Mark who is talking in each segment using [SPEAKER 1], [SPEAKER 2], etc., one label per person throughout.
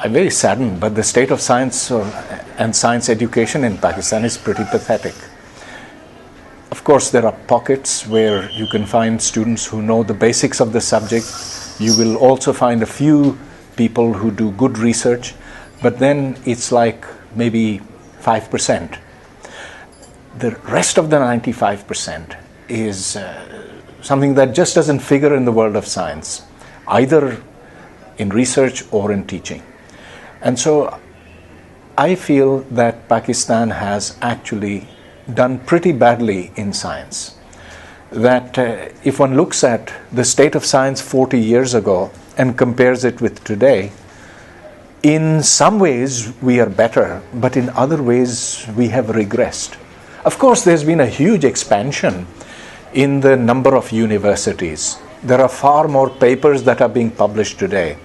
[SPEAKER 1] I'm very saddened, but the state of science and science education in Pakistan is pretty pathetic. Of course, there are pockets where you can find students who know the basics of the subject. You will also find a few people who do good research, but then it's like maybe 5%. The rest of the 95% is something that just doesn't figure in the world of science, either in research or in teaching. And so I feel that Pakistan has actually done pretty badly in science. That if one looks at the state of science 40 years ago and compares it with today, in some ways we are better, but in other ways we have regressed. Of course, there's been a huge expansion in the number of universities. There are far more papers that are being published today.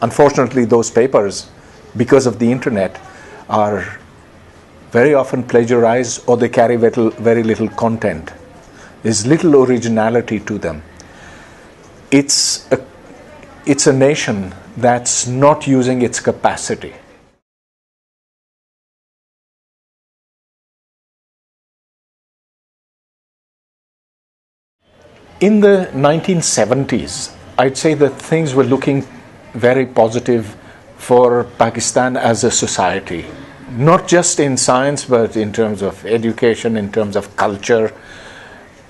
[SPEAKER 1] Unfortunately, those papers, because of the internet, are very often plagiarized, or they carry very little content. There's little originality to them. It's a nation that's not using its capacity. In the 1970s, I'd say that things were looking very positive for Pakistan as a society, not just in science, but in terms of education, in terms of culture,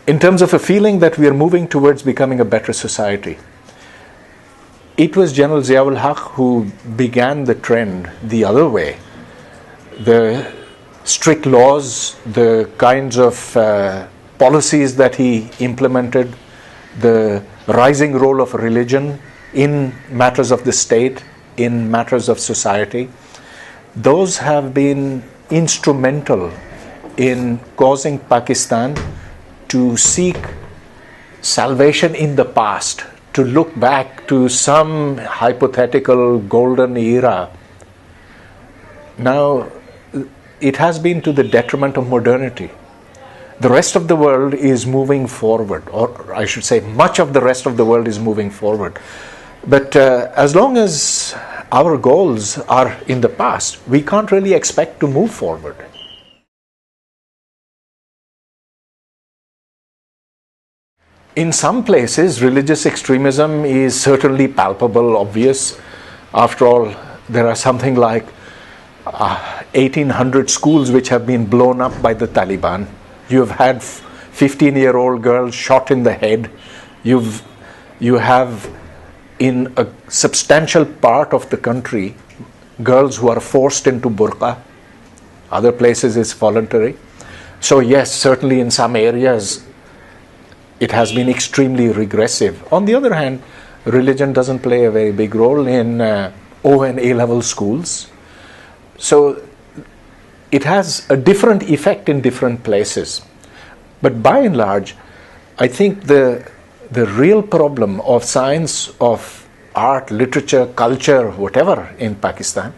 [SPEAKER 1] in terms of a feeling that we are moving towards becoming a better society. It was General Ziaul Haq who began the trend the other way. The strict laws, the kinds of policies that he implemented, the rising role of religion in matters of the state, in matters of society, those have been instrumental in causing Pakistan to seek salvation in the past, to look back to some hypothetical golden era. Now, it has been to the detriment of modernity. The rest of the world is moving forward, or I should say much of the rest of the world is moving forward. But as long as our goals are in the past, we can't really expect to move forward. In some places, religious extremism is certainly palpable, obvious. After all, there are something like 1,800 schools which have been blown up by the Taliban. You have had 15-year-old girls shot in the head. You have in a substantial part of the country girls who are forced into burqa. Other places it's voluntary. So yes, certainly in some areas it has been extremely regressive. On the other hand, religion doesn't play a very big role in O and A level schools. So it has a different effect in different places. But by and large, I think the real problem of science, of art, literature, culture, whatever in Pakistan,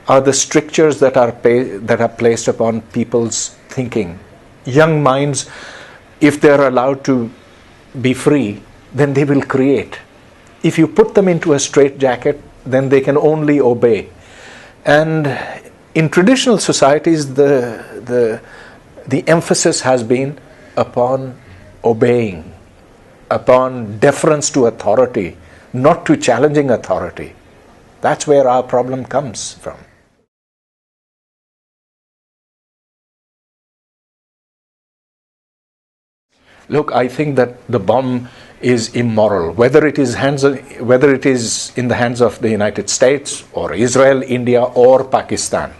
[SPEAKER 1] are the strictures that are placed upon people's thinking. Young minds, if they're allowed to be free, then they will create. If you put them into a straitjacket, then they can only obey. And in traditional societies, the emphasis has been upon obeying, upon deference to authority, not to challenging authority. That's where our problem comes from. Look, I think that the bomb is immoral, whether it is in the hands of the United States or Israel, India or Pakistan,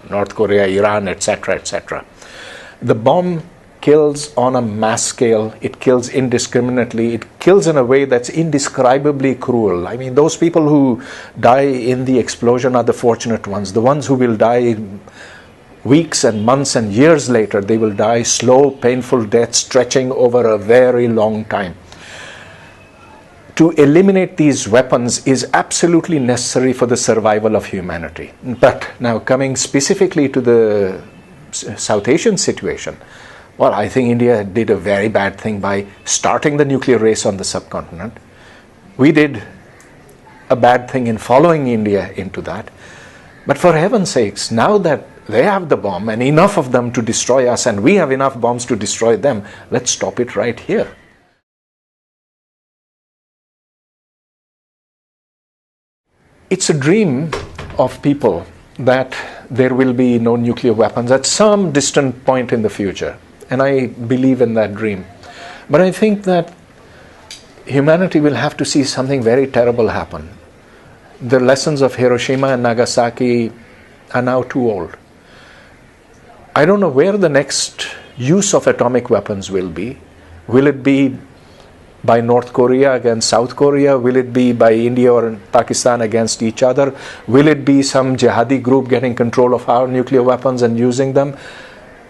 [SPEAKER 1] North Korea, Iran, etc., etc. The bomb kills on a mass scale. It kills indiscriminately. It kills in a way that's indescribably cruel. I mean, those people who die in the explosion are the fortunate ones. The ones who will die weeks and months and years later, they will die slow, painful deaths stretching over a very long time. To eliminate these weapons is absolutely necessary for the survival of humanity. But now coming specifically to the South Asian situation, well, I think India did a very bad thing by starting the nuclear race on the subcontinent. We did a bad thing in following India into that. But for heaven's sakes, now that they have the bomb and enough of them to destroy us, and we have enough bombs to destroy them, let's stop it right here. It's a dream of people that there will be no nuclear weapons at some distant point in the future. And I believe in that dream. But I think that humanity will have to see something very terrible happen. The lessons of Hiroshima and Nagasaki are now too old. I don't know where the next use of atomic weapons will be. Will it be by North Korea against South Korea? Will it be by India or Pakistan against each other? Will it be some jihadi group getting control of our nuclear weapons and using them?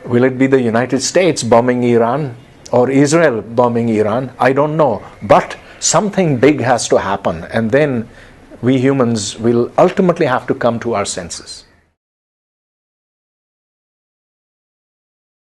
[SPEAKER 1] Will it be the United States bombing Iran or Israel bombing Iran? I don't know. But something big has to happen, and then we humans will ultimately have to come to our senses.